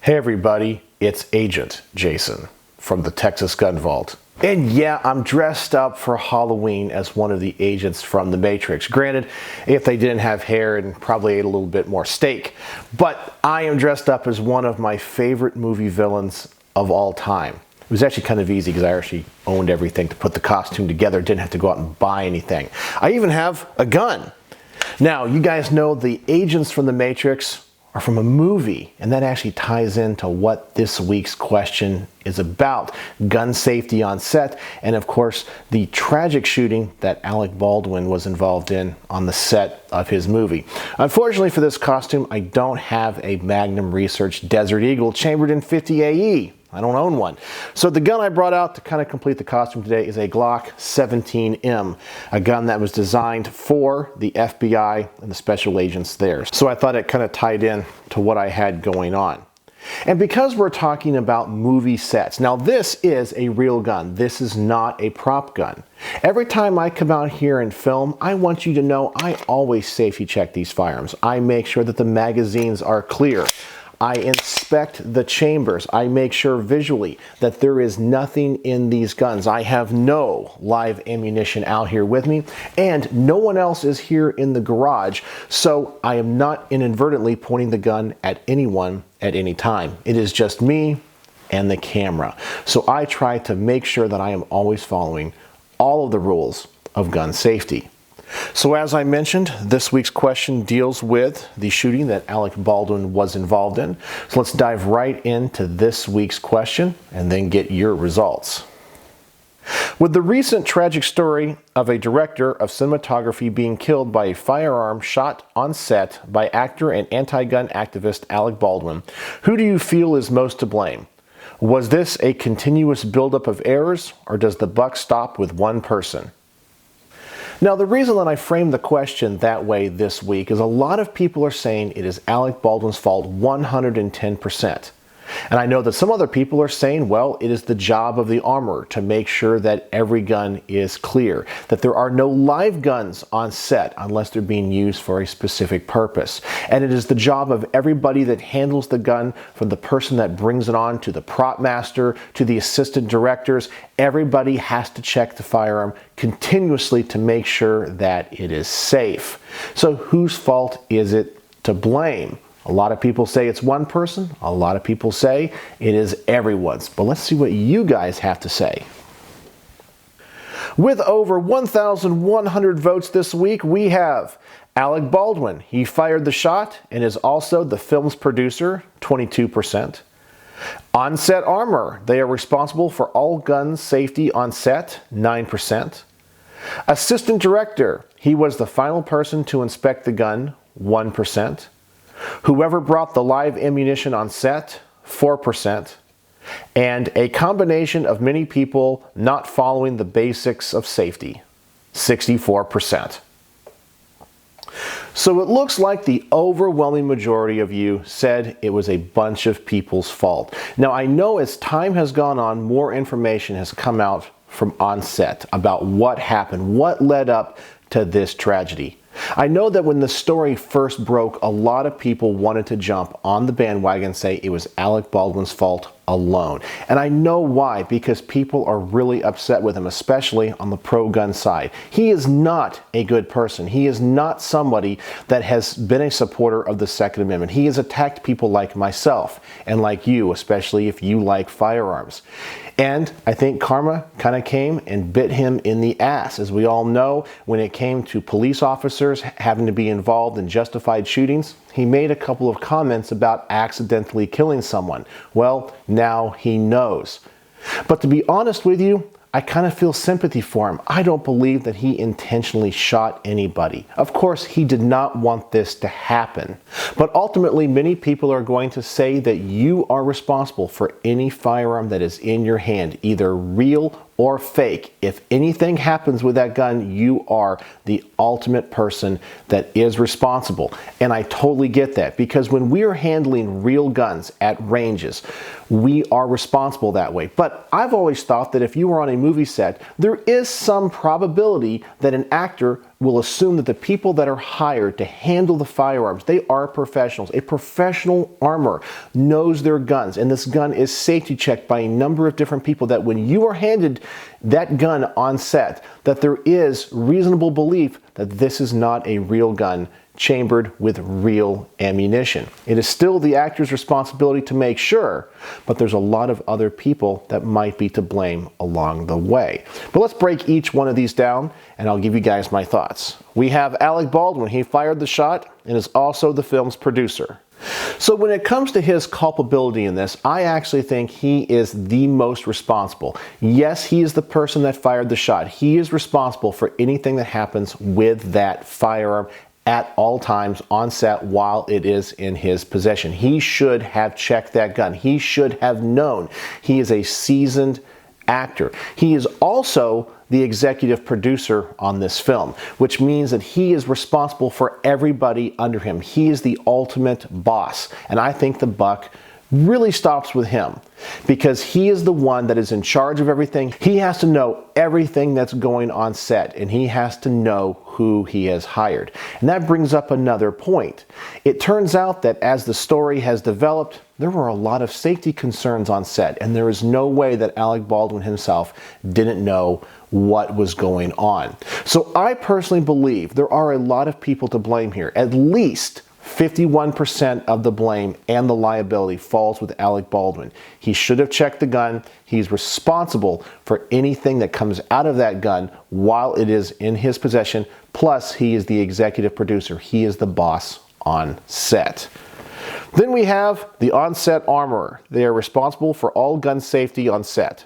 Hey everybody, it's Agent Jason from the Texas Gun Vault. And yeah, I'm dressed up for Halloween as one of the agents from The Matrix. Granted, if they didn't have hair and probably ate a little bit more steak. But I am dressed up as one of my favorite movie villains of all time. It was actually kind of easy because I actually owned everything to put the costume together. Didn't have to go out and buy anything. I even have a gun. Now, you guys know the agents from The Matrix are from a movie, and that actually ties into what this week's question is about. Gun safety on set, and of course, the tragic shooting that Alec Baldwin was involved in on the set of his movie. Unfortunately for this costume, I don't have a Magnum Research Desert Eagle chambered in 50 AE. I don't own one. So the gun I brought out to kind of complete the costume today is a Glock 17M, a gun that was designed for the FBI and the special agents there. So I thought it kind of tied in to what I had going on. And because we're talking about movie sets, now this is a real gun. This is not a prop gun. Every time I come out here and film, I want you to know I always safety check these firearms. I make sure that the magazines are clear. I inspect the chambers. I make sure visually that there is nothing in these guns. I have no live ammunition out here with me, and no one else is here in the garage, so I am not inadvertently pointing the gun at anyone at any time. It is just me and the camera. So I try to make sure that I am always following all of the rules of gun safety. So as I mentioned, this week's question deals with the shooting that Alec Baldwin was involved in. So let's dive right into this week's question and then get your results. With the recent tragic story of a director of cinematography being killed by a firearm shot on set by actor and anti-gun activist Alec Baldwin, who do you feel is most to blame? Was this a continuous buildup of errors, or does the buck stop with one person? Now, the reason that I framed the question that way this week is a lot of people are saying it is Alec Baldwin's fault 110%. And I know that some other people are saying, well, it is the job of the armorer to make sure that every gun is clear, that there are no live guns on set unless they're being used for a specific purpose. And it is the job of everybody that handles the gun, from the person that brings it on to the prop master to the assistant directors. Everybody has to check the firearm continuously to make sure that it is safe. So whose fault is it to blame? A lot of people say it's one person. A lot of people say it is everyone's. But let's see what you guys have to say. With over 1,100 votes this week, we have Alec Baldwin. He fired the shot and is also the film's producer, 22%. On-set armor. They are responsible for all gun safety on set, 9%. Assistant director. He was the final person to inspect the gun, 1%. Whoever brought the live ammunition on set, 4%, and a combination of many people not following the basics of safety, 64%. So it looks like the overwhelming majority of you said it was a bunch of people's fault. Now, I know as time has gone on, more information has come out from on set about what happened, what led up to this tragedy. I know that when the story first broke, a lot of people wanted to jump on the bandwagon and say it was Alec Baldwin's fault alone. And I know why, because people are really upset with him, especially on the pro-gun side. He is not a good person. He is not somebody that has been a supporter of the Second Amendment. He has attacked people like myself and like you, especially if you like firearms. And I think karma kind of came and bit him in the ass. As we all know, when it came to police officers having to be involved in justified shootings, he made a couple of comments about accidentally killing someone. Well, now he knows. But to be honest with you, I kind of feel sympathy for him. I don't believe that he intentionally shot anybody. Of course, he did not want this to happen. But ultimately, many people are going to say that you are responsible for any firearm that is in your hand, either real or fake. If anything happens with that gun, you are the ultimate person that is responsible. And I totally get that, because when we are handling real guns at ranges, we are responsible that way. But I've always thought that if you were on a movie set, there is some probability that an actor will assume that the people that are hired to handle the firearms, they are professionals. A professional armorer knows their guns, and this gun is safety checked by a number of different people, that when you are handed that gun on set, that there is reasonable belief that this is not a real gun chambered with real ammunition. It is still the actor's responsibility to make sure, but there's a lot of other people that might be to blame along the way. But let's break each one of these down, and I'll give you guys my thoughts. We have Alec Baldwin. He fired the shot and is also the film's producer. So when it comes to his culpability in this, I actually think he is the most responsible. Yes, he is the person that fired the shot. He is responsible for anything that happens with that firearm at all times on set while it is in his possession. He should have checked that gun. He should have known. He is a seasoned actor. He is also the executive producer on this film, which means that he is responsible for everybody under him. He is the ultimate boss, and I think the buck really stops with him, because he is the one that is in charge of everything. He has to know everything that's going on set, and he has to know who he has hired. And that brings up another point. It turns out that as the story has developed, there were a lot of safety concerns on set, and there is no way that Alec Baldwin himself didn't know what was going on. So I personally believe there are a lot of people to blame here. At least 51% of the blame and the liability falls with Alec Baldwin. He should have checked the gun. He's responsible for anything that comes out of that gun while it is in his possession. Plus, he is the executive producer. He is the boss on set. Then we have the on-set armorer. They are responsible for all gun safety on set.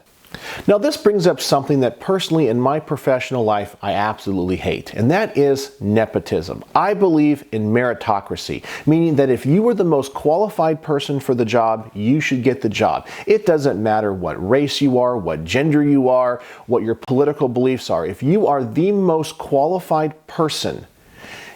Now this brings up something that personally in my professional life I absolutely hate, and that is nepotism. I believe in meritocracy, meaning that if you are the most qualified person for the job, you should get the job. It doesn't matter what race you are, what gender you are, what your political beliefs are. If you are the most qualified person,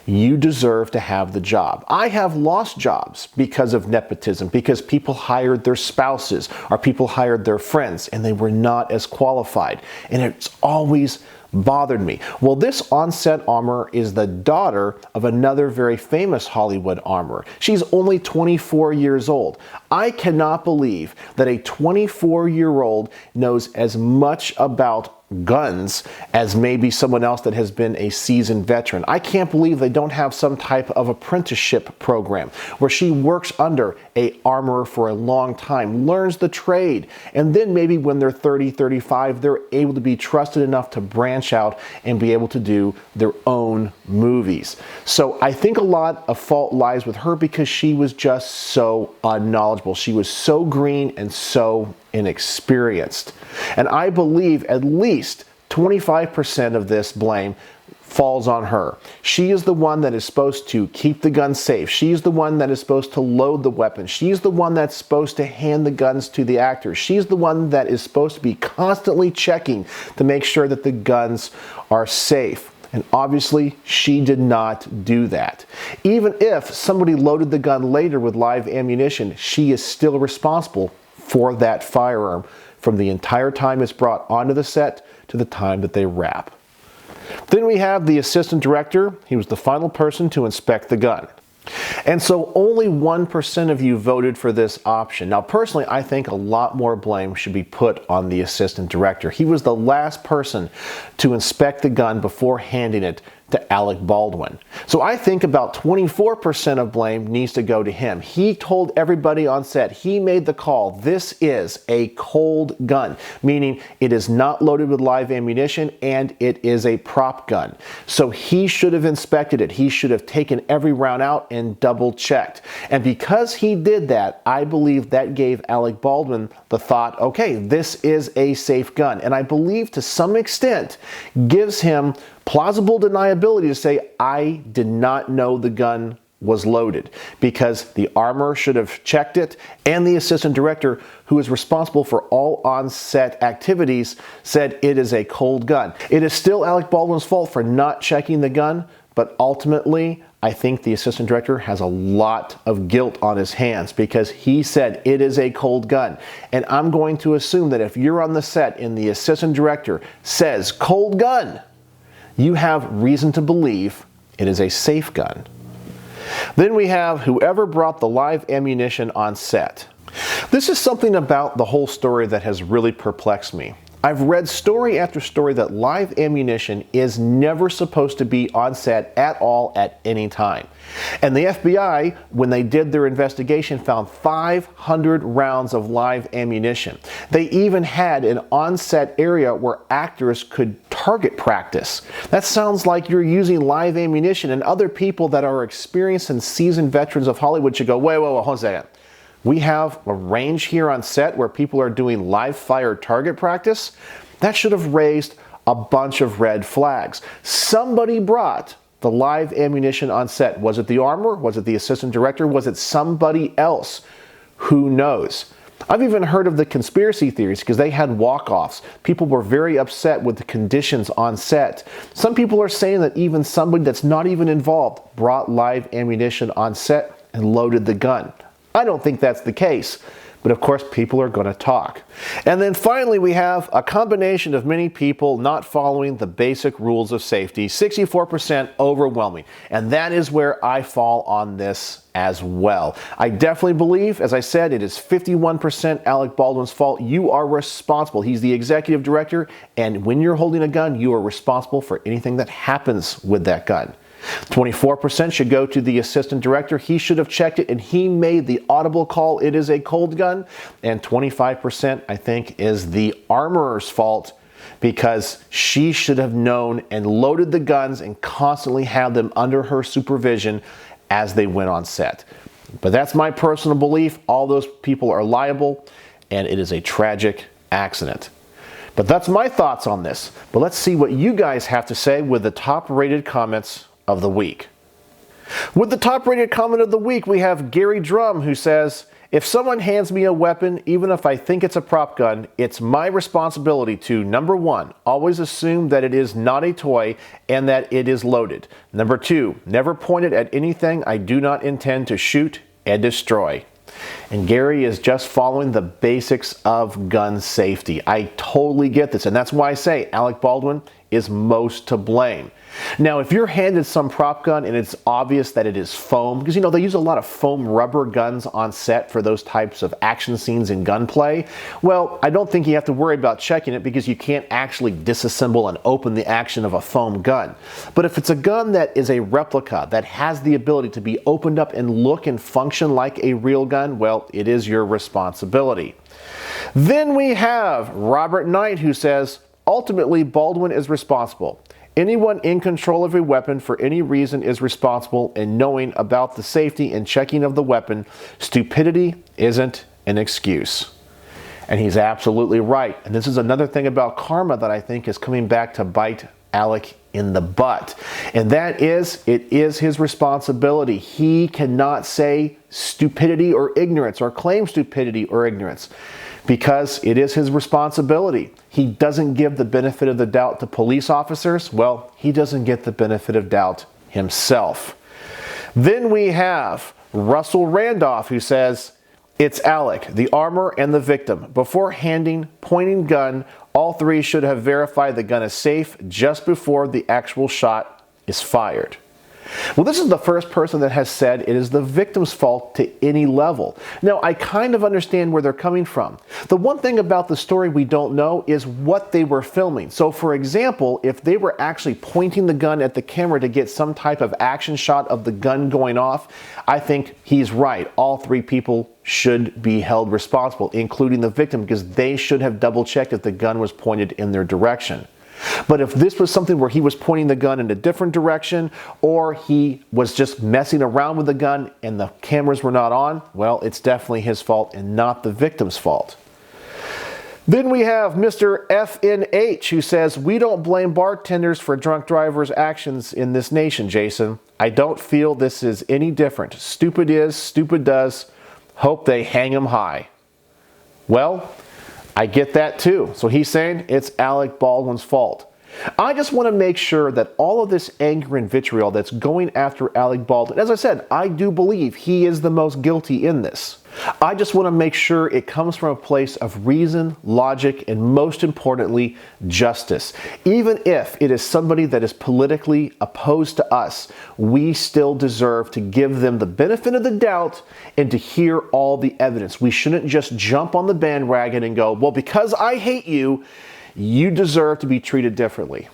you deserve to have the job. I have lost jobs because of nepotism, because people hired their spouses or people hired their friends and they were not as qualified. And it's always bothered me. Well, this on-set armorer is the daughter of another very famous Hollywood armorer. She's only 24 years old. I cannot believe that a 24-year-old knows as much about guns as maybe someone else that has been a seasoned veteran. I can't believe they don't have some type of apprenticeship program where she works under a armorer for a long time, learns the trade, and then maybe when they're 30, 35, they're able to be trusted enough to branch out and be able to do their own movies. So I think a lot of fault lies with her because she was just so unknowledgeable. She was so green and so inexperienced. And I believe at least 25% of this blame falls on her. She is the one that is supposed to keep the gun safe. She's the one that is supposed to load the weapon. She's the one that's supposed to hand the guns to the actors. She's the one that is supposed to be constantly checking to make sure that the guns are safe. And obviously, she did not do that. Even if somebody loaded the gun later with live ammunition, she is still responsible for that firearm from the entire time it's brought onto the set to the time that they wrap. Then we have the assistant director. He was the final person to inspect the gun. And so only 1% of you voted for this option. Now personally, I think a lot more blame should be put on the assistant director. He was the last person to inspect the gun before handing it to Alec Baldwin. So I think about 24% of blame needs to go to him. He told everybody on set, he made the call, this is a cold gun, meaning it is not loaded with live ammunition and it is a prop gun. So he should have inspected it. He should have taken every round out and double checked. And because he did that, I believe that gave Alec Baldwin the thought, okay, this is a safe gun. And I believe to some extent gives him plausible deniability to say, I did not know the gun was loaded, because the armorer should have checked it, and the assistant director, who is responsible for all on-set activities, said it is a cold gun. It is still Alec Baldwin's fault for not checking the gun, but ultimately, I think the assistant director has a lot of guilt on his hands because he said it is a cold gun. And I'm going to assume that if you're on the set and the assistant director says cold gun, you have reason to believe it is a safe gun. Then we have whoever brought the live ammunition on set. This is something about the whole story that has really perplexed me. I've read story after story that live ammunition is never supposed to be on set at all at any time. And the FBI, when they did their investigation, found 500 rounds of live ammunition. They even had an on-set area where actors could target practice. That sounds like you're using live ammunition, and other people that are experienced and seasoned veterans of Hollywood should go, wait, hold on a second. We have a range here on set where people are doing live fire target practice. That should have raised a bunch of red flags. Somebody brought the live ammunition on set. Was it the armorer? Was it the assistant director? Was it somebody else? Who knows? I've even heard of the conspiracy theories because they had walk-offs. People were very upset with the conditions on set. Some people are saying that even somebody that's not even involved brought live ammunition on set and loaded the gun. I don't think that's the case, but of course people are going to talk. And then finally we have a combination of many people not following the basic rules of safety, 64% overwhelming. And that is where I fall on this as well. I definitely believe, as I said, it is 51% Alec Baldwin's fault. You are responsible. He's the executive director, and when you're holding a gun, you are responsible for anything that happens with that gun. 24% should go to the assistant director. He should have checked it and he made the audible call, it is a cold gun. And 25% I think is the armorer's fault because she should have known and loaded the guns and constantly had them under her supervision as they went on set. But that's my personal belief. All those people are liable and it is a tragic accident. But that's my thoughts on this. But let's see what you guys have to say with the top rated comments of the week. With the top rated comment of the week, we have Gary Drum, who says, if someone hands me a weapon, even if I think it's a prop gun, it's my responsibility to, number one, always assume that it is not a toy and that it is loaded. Number two, never point it at anything I do not intend to shoot and destroy. And Gary is just following the basics of gun safety. I totally get this, and that's why I say Alec Baldwin is most to blame. Now, if you're handed some prop gun and it's obvious that it is foam, because you know they use a lot of foam rubber guns on set for those types of action scenes and gunplay, well, I don't think you have to worry about checking it because you can't actually disassemble and open the action of a foam gun. But if it's a gun that is a replica that has the ability to be opened up and look and function like a real gun, well, it is your responsibility. Then we have Robert Knight, who says, ultimately, Baldwin is responsible. Anyone in control of a weapon for any reason is responsible in knowing about the safety and checking of the weapon. Stupidity isn't an excuse. And he's absolutely right. And this is another thing about karma that I think is coming back to bite Alec in the butt. And that is, it is his responsibility. He cannot say stupidity or ignorance or claim stupidity or ignorance, because it is his responsibility. He doesn't give the benefit of the doubt to police officers. Well, he doesn't get the benefit of doubt himself. Then we have Russell Randolph, who says, it's Alec, the armorer, and the victim. Before pointing gun, all three should have verified the gun is safe just before the actual shot is fired. Well, this is the first person that has said it is the victim's fault to any level. Now, I kind of understand where they're coming from. The one thing about the story we don't know is what they were filming. So, for example, if they were actually pointing the gun at the camera to get some type of action shot of the gun going off, I think he's right. All three people should be held responsible, including the victim, because they should have double-checked if the gun was pointed in their direction. But if this was something where he was pointing the gun in a different direction, or he was just messing around with the gun and the cameras were not on, well, it's definitely his fault and not the victim's fault. Then we have Mr. FNH, who says, we don't blame bartenders for drunk drivers' actions in this nation, Jason. I don't feel this is any different. Stupid is, stupid does. Hope they hang 'em high. Well, I get that too. So he's saying it's Alec Baldwin's fault. I just want to make sure that all of this anger and vitriol that's going after Alec Baldwin, as I said, I do believe he is the most guilty in this. I just want to make sure it comes from a place of reason, logic, and most importantly, justice. Even if it is somebody that is politically opposed to us, we still deserve to give them the benefit of the doubt and to hear all the evidence. We shouldn't just jump on the bandwagon and go, well, because I hate you, you deserve to be treated differently.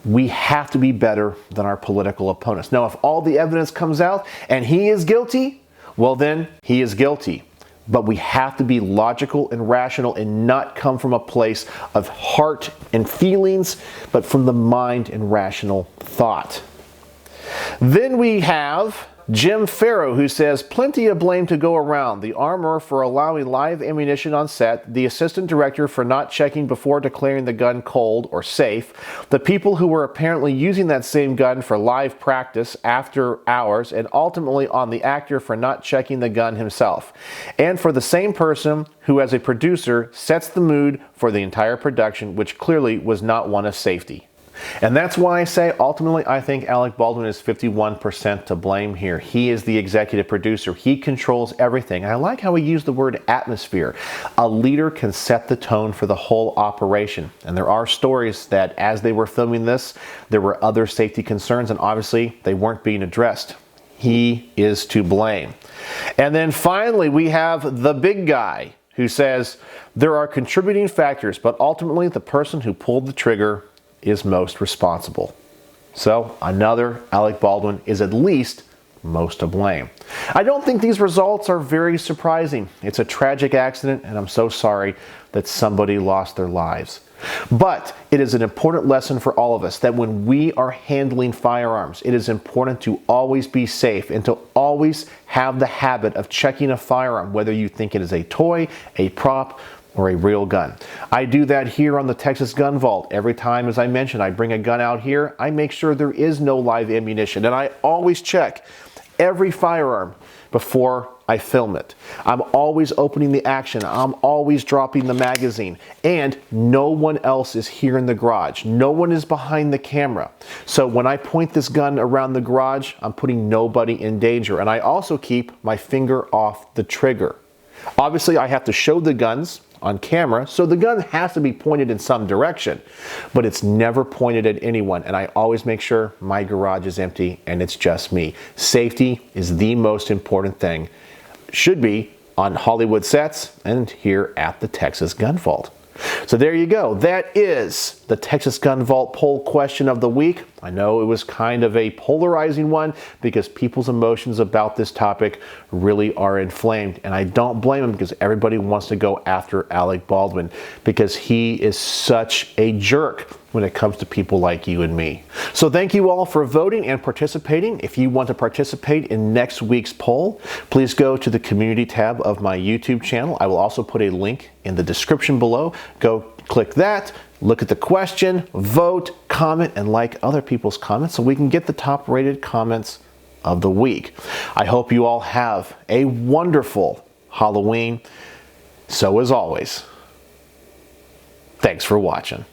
We have to be better than our political opponents. Now, if all the evidence comes out and he is guilty, well then, he is guilty. But we have to be logical and rational and not come from a place of heart and feelings, but from the mind and rational thought. Then we have Jim Farrow, who says, plenty of blame to go around. The armorer for allowing live ammunition on set, the assistant director for not checking before declaring the gun cold or safe, the people who were apparently using that same gun for live practice after hours, and ultimately on the actor for not checking the gun himself. And for the same person who, as a producer, sets the mood for the entire production, which clearly was not one of safety. And that's why I say, ultimately, I think Alec Baldwin is 51% to blame here. He is the executive producer. He controls everything. And I like how he used the word atmosphere. A leader can set the tone for the whole operation. And there are stories that as they were filming this, there were other safety concerns, and obviously they weren't being addressed. He is to blame. And then finally, we have the big guy who says there are contributing factors, but ultimately the person who pulled the trigger is most responsible. So another Alec Baldwin is at least most to blame. I don't think these results are very surprising. It's a tragic accident, and I'm so sorry that somebody lost their lives. But it is an important lesson for all of us that when we are handling firearms, it is important to always be safe and to always have the habit of checking a firearm, whether you think it is a toy, a prop, or a real gun. I do that here on the Texas Gun Vault. Every time, as I mentioned, I bring a gun out here, I make sure there is no live ammunition, and I always check every firearm before I film it. I'm always opening the action. I'm always dropping the magazine, and no one else is here in the garage. No one is behind the camera. So when I point this gun around the garage, I'm putting nobody in danger, and I also keep my finger off the trigger. Obviously, I have to show the guns on camera, so the gun has to be pointed in some direction, but it's never pointed at anyone, and I always make sure my garage is empty and it's just me. Safety is the most important thing. Should be on Hollywood sets and here at the Texas Gun Vault. So there you go. That is the Texas Gun Vault poll question of the week. I know it was kind of a polarizing one because people's emotions about this topic really are inflamed. And I don't blame them because everybody wants to go after Alec Baldwin because he is such a jerk when it comes to people like you and me. So thank you all for voting and participating. If you want to participate in next week's poll, please go to the community tab of my YouTube channel. I will also put a link in the description below. Go click that, look at the question, vote, comment, and like other people's comments so we can get the top rated comments of the week. I hope you all have a wonderful Halloween. So as always, thanks for watching.